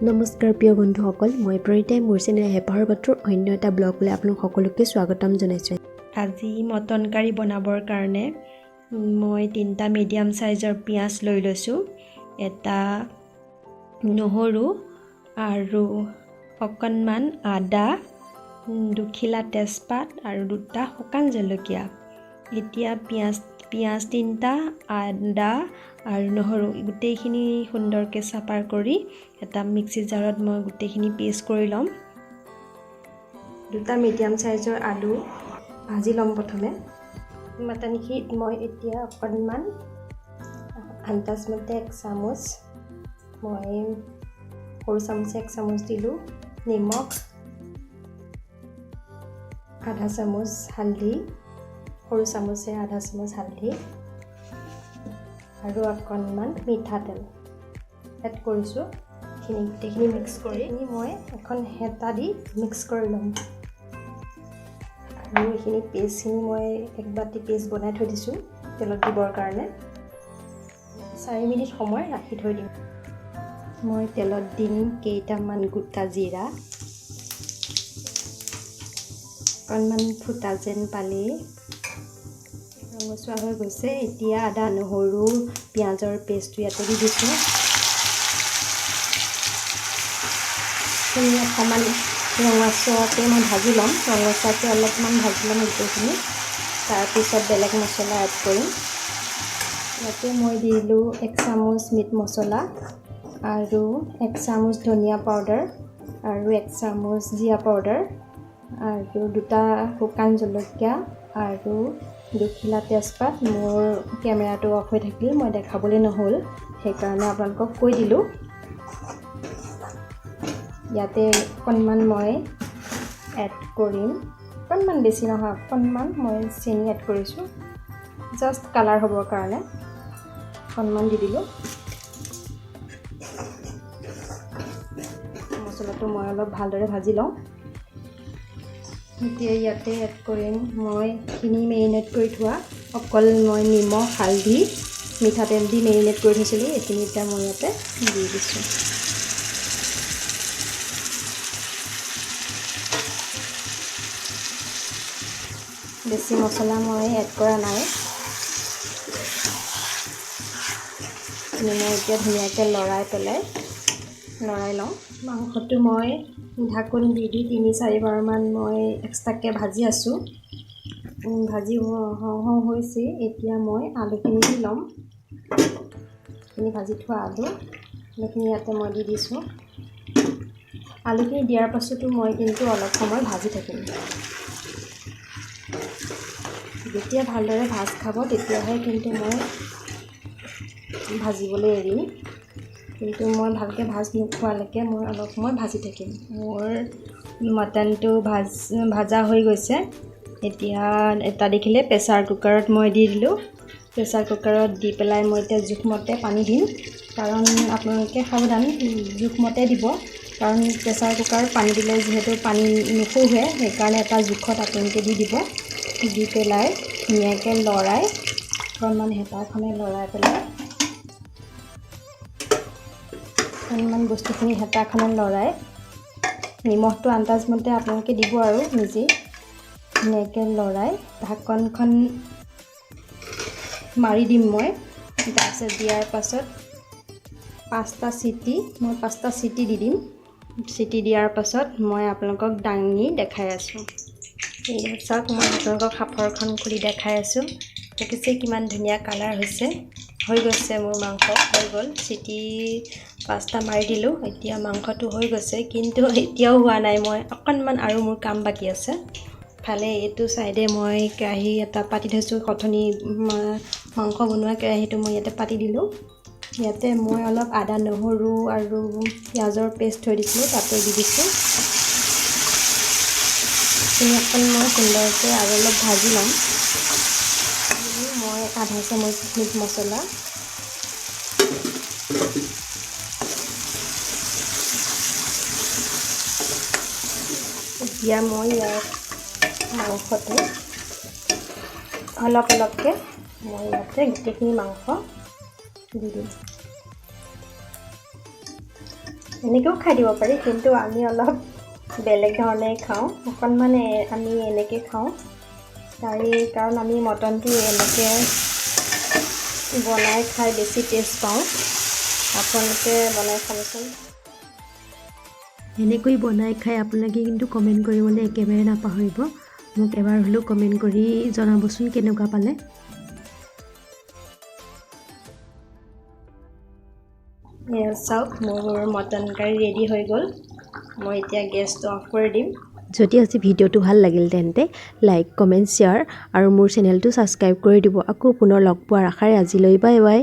নমস্কাৰ প্ৰিয় বন্ধুসকল, মই প্ৰণীতাই মোৰ চেনেল হেপাহৰ পাত্ৰৰ অন্য এটা ব্লগলৈ আপোনালোক সকলোকে স্বাগতম জনাইছোঁ। আজি মটন কাৰী বনাবৰ কাৰণে মই 3টা মিডিয়াম সাইজৰ পিঁয়াজ লৈ লৈছোঁ, এটা নহৰু আৰু অকণমান আদা, দুখিলা তেজপাত আৰু 2টা শুকান জলকীয়া। এতিয়া পিঁয়াজ 3টা, আদা আৰু নহৰু গোটেইখিনি সুন্দৰকৈ চাফা কৰি এটা মিক্সি জাৰত মই গোটেইখিনি পেষ্ট কৰি ল'ম। 2টা মিডিয়াম সাইজৰ আলু ভাজি ল'ম প্ৰথমে। মটনখিনিত মই এতিয়া অকণমান আন্দাজমতে 1 চামুচ, মই সৰু চামুচে 1 চামুচ দিলোঁ নিমখ, আধা চামুচ হালধি, সৰু চামুচে আধা চামুচ হালধি আৰু অকণমান মিঠাতেল এড কৰিছোঁ। গোটেইখিনি মিক্স কৰি মই এখন হেতা দি মিক্স কৰি ল'ম। আৰু এইখিনি পেষ্টখিনি মই 1 বাটি পেষ্ট বনাই থৈ দিছোঁ তেলত দিবৰ কাৰণে। 4 মিনিট সময় ৰাখি থৈ দিম। মই তেলত দিম কেইটামান গোটা জিৰা, অকণমান ফুটা যেন পালে ৰঙচুৱা হৈ গৈছে। এতিয়া আদা নহৰু পিঁয়াজৰ পেষ্টটো ইয়াতে দি দিছোঁ। অকণমান ৰঙচুৱাকৈ মই ভাজি ল'ম, ৰঙচুৱাকৈ অলপমান ভাজি ল'ম গোটেইখিনি। তাৰপিছত বেলেগ মছলা এড কৰিম। ইয়াতে মই দিলোঁ 1 চামুচ মিট মছলা আৰু 1 চামুচ ধনিয়া পাউডাৰ আৰু 1 চামুচ জিৰা পাউডাৰ আৰু 2টা শুকান জলকীয়া আৰু দুখিলা তেজপাত। মোৰ কেমেৰাটো অফ হৈ থাকিল, মই দেখাবলৈ নহ'ল, সেইকাৰণে আপোনালোকক কৈ দিলোঁ। ইয়াতে অকণমান মই এড কৰিম, অকণমান বেছি নহয়, অকণমান মই চেনি এড কৰিছোঁ, জাষ্ট কালাৰ হ'বৰ কাৰণে অকণমান দি দিলোঁ। মছলাটো মই অলপ ভালদৰে ভাজি লওঁ। এতিয়া ইয়াতে এড কৰিম মই মেৰিনেট কৰি থোৱা, অকল মই নিমখ হালধি মিঠাতেল দি মেৰিনেট কৰি থৈছিলোঁ, এইখিনি এতিয়া মই ইয়াতে দি দিছোঁ। বেছি মছলা মই এড কৰা নাই। মই এতিয়া ধুনীয়াকৈ লৰাই লওঁ। মাংসটো মই ঢাকোন দি 3-4 বাৰমান মই এক্সট্ৰাকৈ ভাজি আছোঁ। ভাজি হৈছে। এতিয়া মই আলুখিনি দি ল'ম। ভাজি থোৱা আলুখিনি ইয়াতে মই দি দিছোঁ। আলুখিনি দিয়াৰ পাছতো মই কিন্তু অলপ সময় ভাজি থাকিম। যেতিয়া ভালদৰে ভাজ খাব তেতিয়াহে কিন্তু মই ভাজিবলৈ এৰিম, কিন্তু মই ভালকৈ ভাজ নোখোৱালৈকে মই অলপ সময় ভাজি থাকিম। মোৰ মটনটো ভাজা হৈ গৈছে। এতিয়া এটা দেখিলে প্ৰেছাৰ কুকাৰত মই দি দিলোঁ। প্ৰেছাৰ কুকাৰত দি পেলাই মই এতিয়া জোখমতে পানী দিম, কাৰণ আপোনালোকে সাৱধান জোখমতে দিব, কাৰণ প্ৰেছাৰ কুকাৰত পানী দিলে যিহেতু পানী নুশুহে, সেইকাৰণে এটা জোখত আপোনালোকে দি দিব। দি পেলাই ধুনীয়াকৈ লৰাই, অকণমান হেতাখনে লৰাই পেলাই অকণমান বস্তুখিনি হেতাখনে লৰাই, নিমখটো আন্দাজমতে আপোনালোকে দিব আৰু নিজেই ধুনীয়াকৈ লৰাই ঢাকনখন মাৰি দিম মই। তাৰপিছত দিয়াৰ পাছত 5টা চিটি দি দিম। চিটি দিয়াৰ পাছত মই আপোনালোকক দাঙি দেখাই আছোঁ। চাওক, মই আপোনালোকক সাঁফৰখন খুলি দেখাই আছোঁ। দেখিছে কিমান ধুনীয়া কালাৰ হৈছে। হৈ গৈছে মোৰ মাংস, হৈ গ'ল। চিটি 5টা মাৰি দিলোঁ। এতিয়া মাংসটো হৈ গৈছে, কিন্তু এতিয়াও হোৱা নাই। মই অকণমান আৰু মোৰ কাম বাকী আছে। ফালে এইটো চাইডে মই কেৰাহী এটা পাতি থৈছোঁ, কঠনি মাংস বনোৱা কেৰাহীটো মই ইয়াতে পাতি দিলোঁ। ইয়াতে মই অলপ আদা নহৰু আৰু পিঁয়াজৰ পেষ্ট থৈ দিছিলোঁ, তাতে দি দিছোঁ। অকণ মই সুন্দৰকৈ আৰু অলপ ভাজি ল'ম। মই আধা চামুচ মিট মছলা, এতিয়া মই ইয়াত মাংসটো অলপকৈ মই ইয়াতে গোটেইখিনি মাংস দি দিম। এনেকৈও খাই দিব পাৰি, কিন্তু আমি অলপ বেলেগ ধৰণে খাওঁ। অকণমান আমি এনেকৈ খাওঁ, কাৰণ আমি মটনটো এনেকৈ বনাই খাই বেছি টেষ্ট পাওঁ। আপোনালোকে বনাই খাবচোন। এনেকৈ বনাই খাই আপোনালোকে কিন্তু কমেণ্ট কৰিবলৈ একেবাৰে নাপাহৰিব। মোক এবাৰ হ'লেও কমেণ্ট কৰি জনাবচোন কেনেকুৱা পালে। চাওক, মোৰ মটন কাৰী ৰেডি হৈ গ'ল। মই এতিয়া গেছটো অফ কৰি দিম। যদি আজি ভিডিঅ'টো ভাল লাগিল তেন্তে লাইক, কমেণ্ট, শ্বেয়াৰ আৰু মোৰ চেনেলটো ছাবস্ক্ৰাইব কৰি দিব। আকৌ পুনৰ লগ পোৱাৰ আশাৰে আজিলৈ বাই বাই।